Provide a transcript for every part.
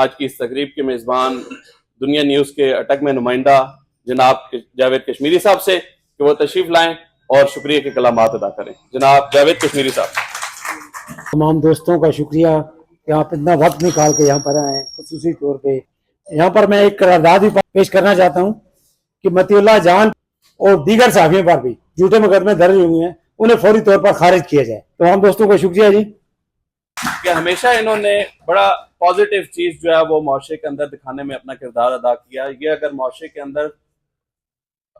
آج کی اس تقریب کے میزبان دنیا نیوز کے اٹک میں نمائندہ جناب جاوید کشمیری صاحب سے کہ وہ تشریف لائیں اور شکریہ کے کلمات ادا کریں۔ جناب جاوید کشمیری صاحب۔ تمام دوستوں کا شکریہ کہ آپ اتنا وقت نکال کے یہاں پر آئے ہیں، خصوصی طور پہ یہاں پر میں ایک قرارداد بھی پیش کرنا چاہتا ہوں کہ متی اللہ جان اور دیگر صحافیوں پر بھی جھوٹے مقدمے درج ہوئے ہیں، انہیں فوری طور پر خارج کیا جائے۔ تمام دوستوں کا شکریہ جی کہ ہمیشہ انہوں نے بڑا پازیٹیو چیز جو ہے وہ معاشرے کے اندر دکھانے میں اپنا کردار ادا کیا۔ یہ اگر معاشرے کے اندر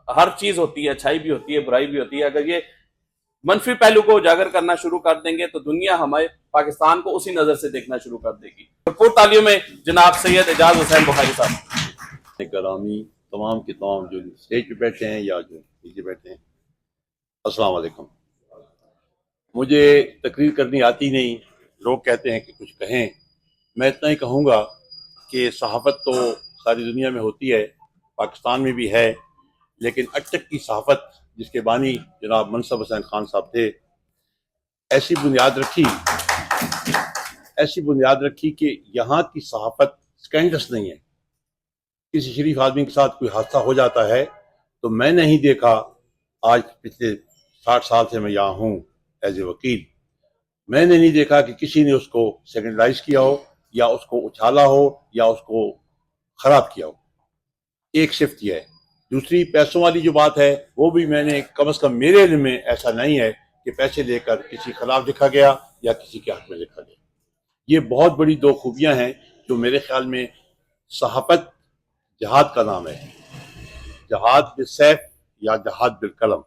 ہر چیز ہوتی ہے، اچھائی بھی ہوتی ہے، برائی بھی ہوتی ہے، اگر یہ منفی پہلو کو اجاگر کرنا شروع کر دیں گے تو دنیا ہمارے پاکستان کو اسی نظر سے دیکھنا شروع کر دے گی۔ بھرپور تعلیوں میں جناب سید اعجاز حسین بخاری صاحب۔ گرامی تمام کے تمام جو اسٹیج پہ بیٹھے ہیں یا جو نیچے بیٹھے ہیں، السلام علیکم۔ مجھے تقریر کرنی آتی نہیں، لوگ کہتے ہیں کہ کچھ کہیں، میں اتنا ہی کہوں گا کہ صحافت تو ساری دنیا میں ہوتی ہے، پاکستان میں بھی ہے، لیکن اٹک کی صحافت جس کے بانی جناب منصب حسین خان صاحب تھے، ایسی بنیاد رکھی کہ یہاں کی صحافت سکینڈس نہیں ہے۔ کسی شریف آدمی کے ساتھ کوئی حادثہ ہو جاتا ہے تو میں نہیں دیکھا، آج پچھلے 60 سال سے میں یہاں ہوں ایز اے وکیل، میں نے نہیں دیکھا کہ کسی نے اس کو سیکنڈرائز کیا ہو یا اس کو اچھالا ہو یا اس کو خراب کیا ہو۔ ایک صفت یہ ہے۔ دوسری پیسوں والی جو بات ہے وہ بھی میں نے کم از کم میرے علم میں ایسا نہیں ہے کہ پیسے لے کر کسی خلاف لکھا گیا یا کسی کے حق میں لکھا گیا۔ یہ بہت بڑی دو خوبیاں ہیں جو میرے خیال میں صحافت جہاد کا نام ہے، جہاد بالسیف یا جہاد بالقلم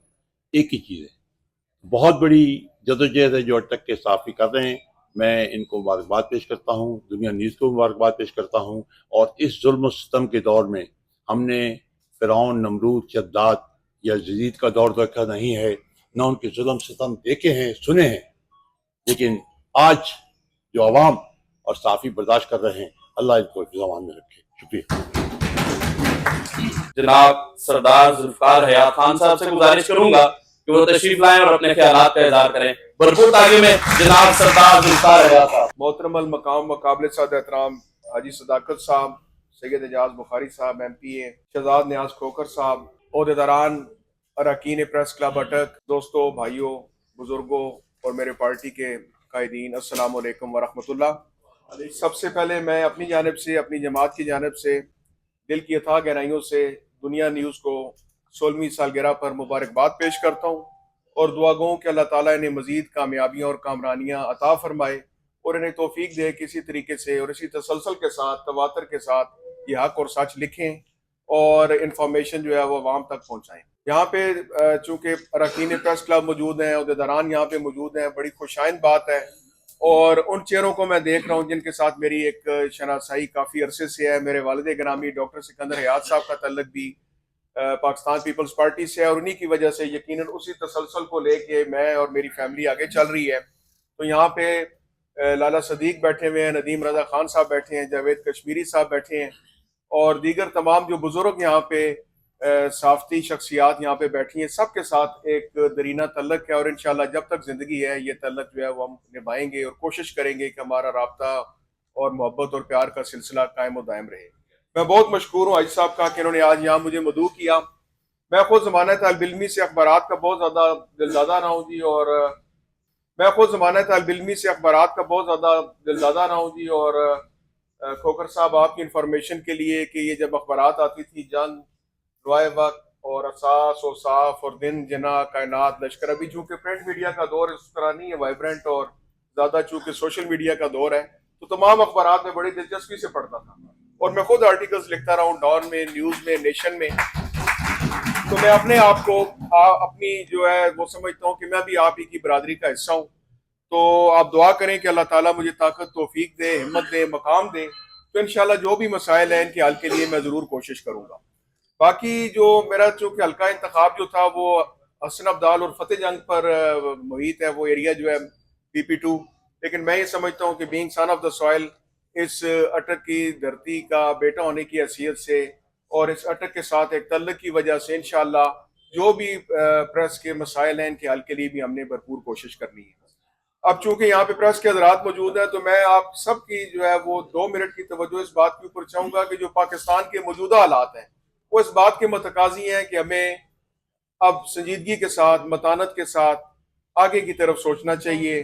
ایک ہی چیز ہے۔ بہت بڑی جدوجہد ہے جو اٹک کے صحافی کر رہے ہیں، میں ان کو مبارکباد پیش کرتا ہوں، دنیا نیوز کو مبارکباد پیش کرتا ہوں۔ اور اس ظلم و ستم کے دور میں ہم نے فرعون، نمرود، شداد یا یزید کا دور دیکھا نہیں ہے، نہ ان کے ظلم ستم دیکھے ہیں، سنے ہیں، لیکن آج جو عوام اور صحافی برداشت کر رہے ہیں، اللہ ان کو زمان میں رکھے۔ شکریہ۔ جناب سردار ذوالفقار حیات خان صاحب سے گزارش کروں گا کہ وہ تشریف لائیں اور اپنے خیالات کا اظہار کریں۔ بھرپور تعلیوں میں جناب سردار ذوالفقار حیات صاحب۔ محترم المقام وقابل صدر احترام حاجی صداقت صاحب، سید اعجاز بخاری صاحب MP شہزاد نیاز کھوکھر صاحب، عہدیداران اراکین پریس کلب اٹک، دوستوں، بھائیوں، بزرگوں اور میرے پارٹی کے قائدین، السلام علیکم ورحمۃ اللہ۔ سب سے پہلے میں اپنی جانب سے، اپنی جماعت کی جانب سے دل کی اتھاہ گہرائیوں سے دنیا نیوز کو 16ویں سالگرہ پر مبارکباد پیش کرتا ہوں اور دعا گوں کہ اللہ تعالیٰ انہیں مزید کامیابیاں اور کامرانیاں عطا فرمائے اور انہیں توفیق دے کہ اسی طریقے سے اور اسی تسلسل کے ساتھ، تواتر کے ساتھ یہ حق اور سچ لکھیں اور انفارمیشن جو ہے وہ عوام تک پہنچائیں۔ یہاں پہ چونکہ اراکین پریس کلب موجود ہیں، عہدیداران یہاں پہ موجود ہیں، بڑی خوشائند بات ہے، اور ان چہروں کو میں دیکھ رہا ہوں جن کے ساتھ میری ایک شناسائی کافی عرصے سے ہے۔ میرے والد گرامی ڈاکٹر سکندر حیات صاحب کا تعلق بھی پاکستان پیپلز پارٹی سے ہے، اور انہی کی وجہ سے یقیناً اسی تسلسل کو لے کے میں اور میری فیملی آگے چل رہی ہے۔ تو یہاں پہ لالا صدیق بیٹھے ہوئے ہیں، ندیم رضا خان صاحب بیٹھے ہیں، جاوید کشمیری صاحب بیٹھے ہیں، اور دیگر تمام جو بزرگ یہاں پہ صحافتی شخصیات یہاں پہ بیٹھی ہیں، سب کے ساتھ ایک درینہ تعلق ہے، اور انشاءاللہ جب تک زندگی ہے یہ تعلق جو ہے وہ ہم نبھائیں گے اور کوشش کریں گے کہ ہمارا رابطہ اور محبت اور پیار کا سلسلہ قائم و دائم رہے۔ میں بہت مشکور ہوں حاجی صاحب کا کہ انہوں نے آج یہاں مجھے مدعو کیا۔ میں خود زمانہ طالب علمی سے اخبارات کا بہت زیادہ دلدادہ رہا ہوں جی، اور کھوکھر صاحب آپ کی انفارمیشن کے لیے کہ یہ جب اخبارات آتی تھی، جان، روائے وقت اور اساس و صاف اور دن جنا کائنات لشکر، ابھی چونکہ پرنٹ میڈیا کا دور اس طرح نہیں ہے وائبرنٹ، اور زیادہ چونکہ سوشل میڈیا کا دور ہے، تو تمام اخبارات میں بڑی دلچسپی سے پڑھتا تھا، اور میں خود آرٹیکلز لکھتا رہا ہوں، ڈان میں، نیوز میں، نیشن میں۔ تو میں اپنے آپ کو اپنی جو ہے وہ سمجھتا ہوں کہ میں بھی آپ ہی کی برادری کا حصہ ہوں۔ تو آپ دعا کریں کہ اللہ تعالیٰ مجھے طاقت، توفیق دے، ہمت دے، مقام دے، تو انشاءاللہ جو بھی مسائل ہیں ان کے حل کے لیے میں ضرور کوشش کروں گا۔ باقی جو میرا چونکہ حلقہ انتخاب جو تھا وہ حسن عبدال اور فتح جنگ پر محیط ہے، وہ ایریا جو ہے PP2، لیکن میں یہ سمجھتا ہوں کہ being son of the soil, اس اٹک کی دھرتی کا بیٹا ہونے کی حیثیت سے اور اس اٹک کے ساتھ ایک تعلق کی وجہ سے انشاءاللہ جو بھی پریس کے مسائل ہیں ان کے حل کے لیے بھی ہم نے بھرپور کوشش کرنی ہے۔ اب چونکہ یہاں پہ پریس کے حضرات موجود ہیں تو میں آپ سب کی جو ہے وہ 2 منٹ کی توجہ اس بات کے اوپر چاہوں گا کہ جو پاکستان کے موجودہ حالات ہیں وہ اس بات کے متقاضی ہیں کہ ہمیں اب سنجیدگی کے ساتھ، متانت کے ساتھ آگے کی طرف سوچنا چاہیے،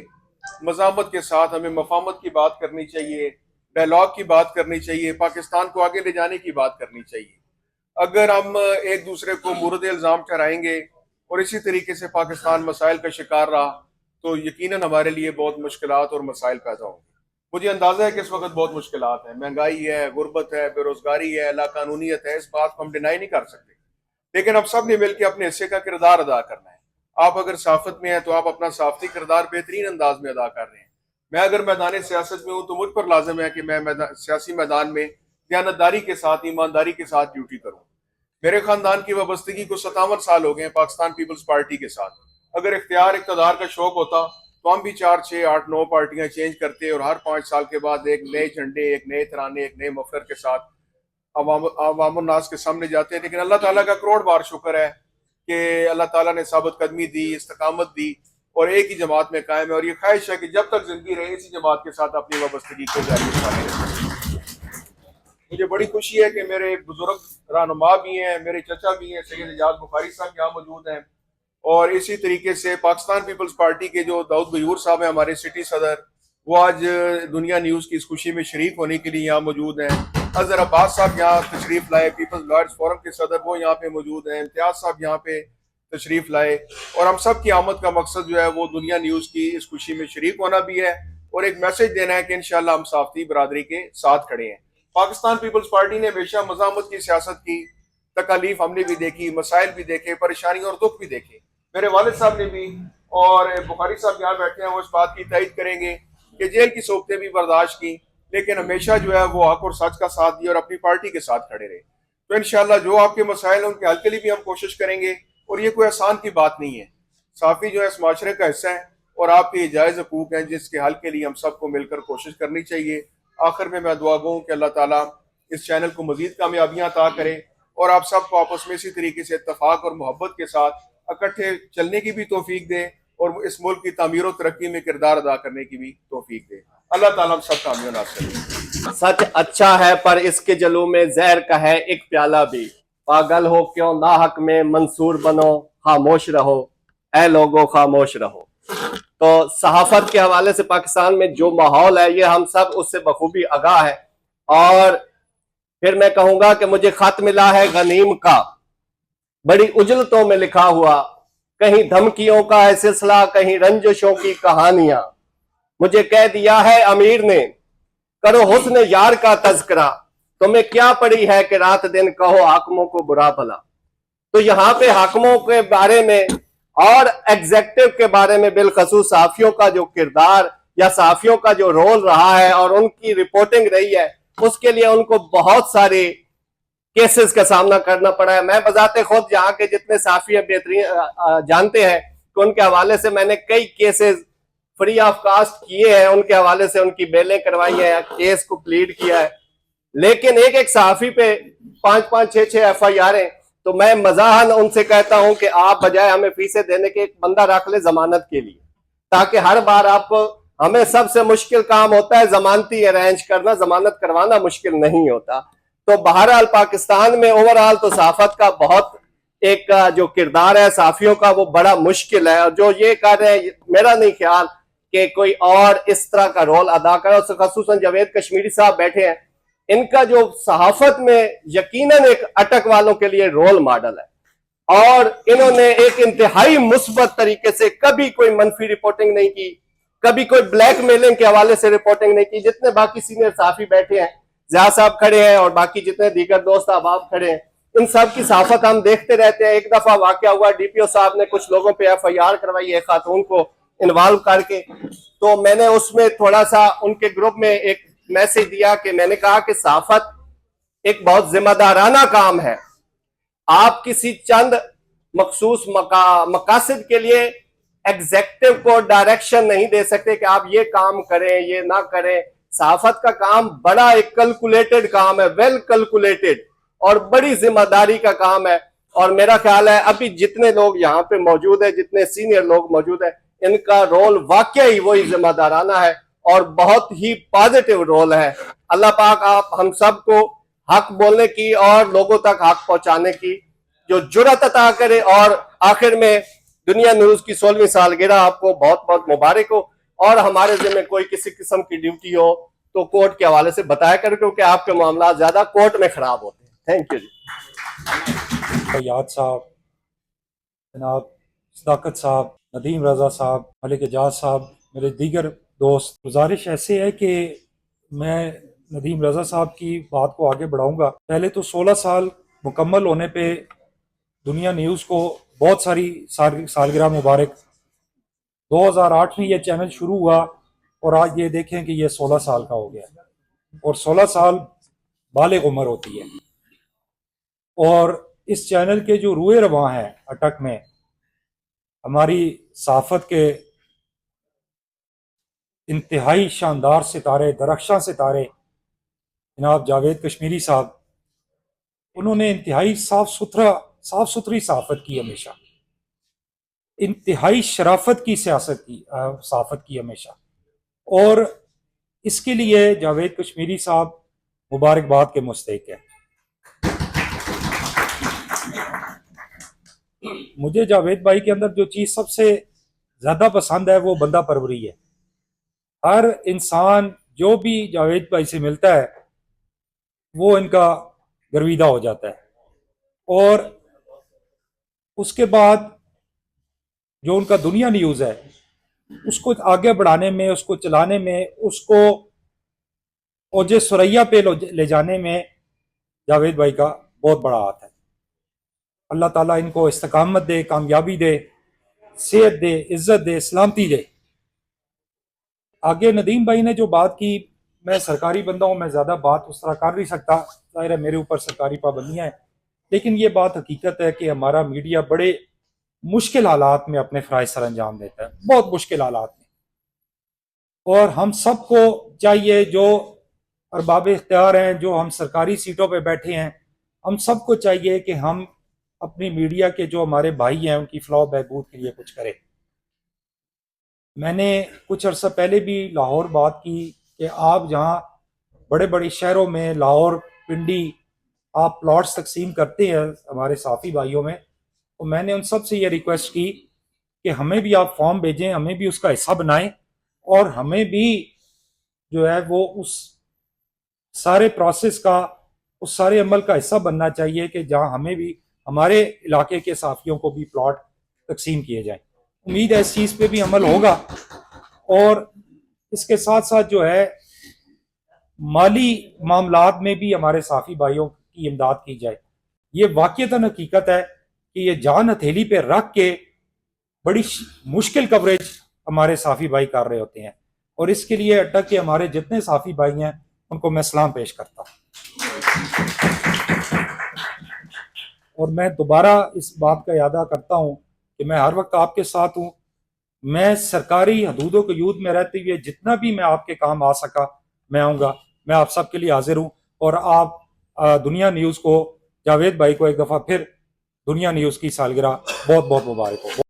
مزاحمت کے ساتھ ہمیں مفاہمت کی بات کرنی چاہیے، ڈائلاگ کی بات کرنی چاہیے، پاکستان کو آگے لے جانے کی بات کرنی چاہیے۔ اگر ہم ایک دوسرے کو مورد الزام ٹھہرائیں گے اور اسی طریقے سے پاکستان مسائل کا شکار رہا تو یقیناً ہمارے لیے بہت مشکلات اور مسائل پیدا ہوں گے۔ مجھے اندازہ ہے کہ اس وقت بہت مشکلات ہیں، مہنگائی ہے، غربت ہے، بے روزگاری ہے، لاقانونیت ہے، اس بات کو ہم ڈینائی نہیں کر سکتے، لیکن اب سب نے مل کے اپنے حصے کا کردار ادا کرنا ہے۔ آپ اگر صحافت میں ہیں تو آپ اپنا صحافتی کردار بہترین انداز میں ادا کر رہے ہیں۔ میں اگر میدان سیاست میں ہوں تو مجھ پر لازم ہے کہ میں سیاسی میدان میں دیانتداری کے ساتھ، ایمانداری کے ساتھ ڈیوٹی کروں۔ میرے خاندان کی وابستگی کو 57 سال ہو گئے ہیں پاکستان پیپلز پارٹی کے ساتھ۔ اگر اختیار اقتدار کا شوق ہوتا تو ہم بھی 4 6 8 9 پارٹیاں چینج کرتے اور ہر 5 سال کے بعد ایک نئے جھنڈے، ایک نئے ترانے، ایک نئے مفلر کے ساتھ عوام الناس کے سامنے جاتے ہیں۔ لیکن اللہ تعالیٰ کا کروڑ بار شکر ہے کہ اللہ تعالیٰ نے ثابت قدمی دی، استقامت دی اور ایک ہی جماعت میں قائم ہے، اور یہ خواہش ہے کہ جب تک زندگی رہے اسی جماعت کے ساتھ اپنی وابستگی کو جاری رکھتے رہیں۔ مجھے بڑی خوشی ہے کہ میرے بزرگ رہنما بھی ہیں، میرے چچا بھی ہیں، سید اعجاز بخاری صاحب یہاں موجود ہیں، اور اسی طریقے سے پاکستان پیپلز پارٹی کے جو داؤد غیور صاحب ہیں ہمارے سٹی صدر، وہ آج دنیا نیوز کی اس خوشی میں شریک ہونے کے لیے یہاں موجود ہیں۔ اظہر عباس صاحب یہاں تشریف لائے، پیپلز لائرز فورم کے صدر، وہ یہاں پہ موجود ہیں۔ امتیاز صاحب یہاں پہ تشریف لائے، اور ہم سب کی آمد کا مقصد جو ہے وہ دنیا نیوز کی اس خوشی میں شریک ہونا بھی ہے اور ایک میسج دینا ہے کہ انشاءاللہ ہم صحافتی برادری کے ساتھ کھڑے ہیں۔ پاکستان پیپلز پارٹی نے ہمیشہ مزاحمت کی سیاست کی، تکالیف ہم نے بھی دیکھی، مسائل بھی دیکھے، پریشانی اور دکھ بھی دیکھے۔ میرے والد صاحب نے بھی، اور بخاری صاحب یہاں بیٹھے ہیں، وہ اس بات کی تائید کریں گے کہ جیل کی صحبتیں بھی برداشت کی، لیکن ہمیشہ جو ہے وہ حق اور سچ کا ساتھ دیا اور اپنی پارٹی کے ساتھ کھڑے رہے۔ تو انشاءاللہ جو آپ کے مسائل ہیں ان کے حل کے لیے بھی ہم کوشش کریں گے، اور یہ کوئی آسان کی بات نہیں ہے۔ صحافی جو ہے اس معاشرے کا حصہ ہے اور آپ کے یہ جائز حقوق ہیں جس کے حل کے لیے ہم سب کو مل کر کوشش کرنی چاہیے۔ آخر میں دعا گو ہوں کہ اللہ تعالیٰ اس چینل کو مزید کامیابیاں عطا کرے اور آپ سب کو آپس میں اسی طریقے سے اتفاق اور محبت کے ساتھ اکٹھے چلنے کی بھی توفیق دے اور اس ملک کی تعمیر و ترقی میں کردار ادا کرنے کی بھی توفیق دے۔ اللہ تعالیٰ ہم سب کامیاب ناصر۔ سچ اچھا ہے پر اس کے جلو میں زہر کا ہے ایک پیالہ بھی، پاگل ہو کیوں ناحق میں منصور بنو، خاموش رہو اے لوگو خاموش رہو۔ تو صحافت کے حوالے سے پاکستان میں جو ماحول ہے یہ ہم سب اس سے بخوبی آگاہ ہے، اور پھر میں کہوں گا کہ مجھے خط ملا ہے غنیم کا، بڑی اجلتوں میں لکھا ہوا، کہیں دھمکیوں کا ہے سلسلہ، کہیں رنجشوں کی کہانیاں، مجھے کہہ دیا ہے امیر نے کرو حسن یار کا تذکرہ، تمہیں کیا پڑی ہے کہ رات دن کہو حاکموں کو برا بھلا۔ تو یہاں پہ حاکموں کے بارے میں اور ایگزیکٹو کے بارے میں بالخصوص صحافیوں کا جو کردار یا صحافیوں کا جو رول رہا ہے اور ان کی رپورٹنگ رہی ہے، اس کے لیے ان کو بہت سارے کیسز کا سامنا کرنا پڑا ہے۔ میں بذات خود یہاں کے جتنے صحافی بہترین جانتے ہیں کہ ان کے حوالے سے میں نے کئی کیسز فری آف کاسٹ کیے ہیں، ان کے حوالے سے ان کی بیلیں کروائی ہیں، کیس کو پلیڈ کیا ہے، لیکن ایک صحافی پہ 5 6 ایف آئی آر ہیں۔ تو میں مزاحن ان سے کہتا ہوں کہ آپ بجائے ہمیں فیسیں دینے کے ایک بندہ رکھ لیں ضمانت کے لیے، تاکہ ہر بار آپ کو، ہمیں سب سے مشکل کام ہوتا ہے ضمانتی ارینج کرنا، ضمانت کروانا مشکل نہیں ہوتا۔ تو بہرحال پاکستان میں اوورآل تو صحافت کا بہت ایک جو کردار ہے صحافیوں کا وہ بڑا مشکل ہے، اور جو یہ کر رہے ہیں میرا نہیں خیال کہ کوئی اور اس طرح کا رول ادا کرے، خصوصاً جاوید کشمیری صاحب بیٹھے ہیں، ان کا جو صحافت میں یقیناً ایک اٹک والوں کے لیے رول ماڈل ہے، اور انہوں نے ایک انتہائی مثبت طریقے سے کبھی کوئی منفی رپورٹنگ نہیں کی، کبھی کوئی بلیک میلنگ کے حوالے سے رپورٹنگ نہیں کی۔ جتنے باقی سینئر صحافی بیٹھے ہیں، ضیاء صاحب کھڑے ہیں اور باقی جتنے دیگر دوست احباب کھڑے ہیں، ان سب کی صحافت ہم دیکھتے رہتے ہیں۔ ایک دفعہ واقعہ ہوا ڈی پی او صاحب نے کچھ لوگوں پہ ایف آئی آر کروائی ہے خاتون کو انوالو کر کے، تو میں نے اس میں تھوڑا سا ان کے گروپ میں ایک میسج دیا کہ میں نے کہا کہ صحافت ایک بہت ذمہ دارانہ کام ہے، آپ کسی چند مخصوص مقاصد کے لیے ایگزیکٹو کو ڈائریکشن نہیں دے سکتے کہ آپ یہ کام کریں یہ نہ کریں۔ صحافت کا کام بڑا ایک کیلکولیٹڈ کام ہے، ویل کیلکولیٹڈ، اور بڑی ذمہ داری کا کام ہے، اور میرا خیال ہے ابھی جتنے لوگ یہاں پہ موجود ہیں، جتنے سینئر لوگ موجود ہیں، ان کا رول واقعی وہی ذمہ دارانہ ہے اور بہت ہی پازیٹیو رول ہے. اللہ پاک آپ ہم سب کو حق بولنے کی اور لوگوں تک حق پہنچانے کی جو جرأت عطا کرے. اور آخر میں دنیا نیوز کی 16ویں سالگرہ آپ کو بہت بہت مبارک ہو. اور ہمارے ذمہ کوئی کسی قسم کی ڈیوٹی ہو تو کورٹ کے حوالے سے بتایا کریں کیونکہ آپ کے معاملات زیادہ کورٹ میں خراب ہوتے ہیں. تھینک یو جی. فیاض صاحب، جناب صداقت صاحب، ندیم رضا صاحب، ملک اعجاز صاحب، میرے دیگر دوست، گزارش ایسے ہے کہ میں ندیم رضا صاحب کی بات کو آگے بڑھاؤں گا. پہلے تو 16 سال مکمل ہونے پہ دنیا نیوز کو بہت ساری سالگرہ مبارک. 2008 میں یہ چینل شروع ہوا اور آج یہ دیکھیں کہ یہ 16 سال کا ہو گیا اور 16 سال بالغ عمر ہوتی ہے. اور اس چینل کے جو روئے رواں ہیں اٹک میں ہماری صحافت کے انتہائی شاندار ستارے، درخشاں ستارے جناب جاوید کشمیری صاحب، انہوں نے انتہائی صاف ستھری صحافت کی، ہمیشہ انتہائی شرافت کی صحافت کی ہمیشہ. اور اس کے لیے جاوید کشمیری صاحب مبارکباد کے مستحق ہیں. مجھے جاوید بھائی کے اندر جو چیز سب سے زیادہ پسند ہے وہ بندہ پروری ہے. ہر انسان جو بھی جاوید بھائی سے ملتا ہے وہ ان کا گرویدہ ہو جاتا ہے. اور اس کے بعد جو ان کا دنیا نیوز ہے اس کو آگے بڑھانے میں، اس کو چلانے میں، اس کو اوج ثریا پہ لے جانے میں جاوید بھائی کا بہت بڑا ہاتھ ہے. اللہ تعالیٰ ان کو استقامت دے، کامیابی دے، صحت دے، عزت دے، سلامتی دے. آگے ندیم بھائی نے جو بات کی، میں سرکاری بندہ ہوں، میں زیادہ بات اس طرح کر نہیں سکتا، ظاہر ہے میرے اوپر سرکاری پابندیاں ہیں. لیکن یہ بات حقیقت ہے کہ ہمارا میڈیا بڑے مشکل حالات میں اپنے فرائض سر انجام دیتا ہے، بہت مشکل حالات میں. اور ہم سب کو چاہیے، جو ارباب اختیار ہیں، جو ہم سرکاری سیٹوں پہ بیٹھے ہیں، ہم سب کو چاہیے کہ ہم اپنی میڈیا کے جو ہمارے بھائی ہیں ان کی فلاح و بہبود کے لیے کچھ کریں. میں نے کچھ عرصہ پہلے بھی لاہور بات کی کہ آپ جہاں بڑے بڑے شہروں میں، لاہور، پنڈی، آپ پلاٹس تقسیم کرتے ہیں ہمارے صحافی بھائیوں میں، تو میں نے ان سب سے یہ ریکویسٹ کی کہ ہمیں بھی آپ فارم بھیجیں، ہمیں بھی اس کا حصہ بنائیں اور ہمیں بھی جو ہے وہ اس سارے پروسیس کا، اس سارے عمل کا حصہ بننا چاہیے کہ جہاں ہمیں بھی، ہمارے علاقے کے صحافیوں کو بھی پلاٹ تقسیم کیے جائیں. امید ہے اس چیز پہ بھی عمل ہوگا. اور اس کے ساتھ ساتھ جو ہے مالی معاملات میں بھی ہمارے صحافی بھائیوں کی امداد کی جائے. یہ واقعتاً حقیقت ہے کہ یہ جان ہتھیلی پہ رکھ کے بڑی مشکل کوریج ہمارے صحافی بھائی کر رہے ہوتے ہیں. اور اس کے لیے اٹک کے ہمارے جتنے صحافی بھائی ہیں ان کو میں سلام پیش کرتا ہوں. اور میں دوبارہ اس بات کا اعادہ کرتا ہوں کہ میں ہر وقت آپ کے ساتھ ہوں. میں سرکاری حدود و قیود میں رہتے ہوئے جتنا بھی میں آپ کے کام آ سکا میں آؤں گا. میں آپ سب کے لیے حاضر ہوں. اور آپ دنیا نیوز کو، جاوید بھائی کو ایک دفعہ پھر دنیا نیوز کی سالگرہ بہت بہت مبارک ہو.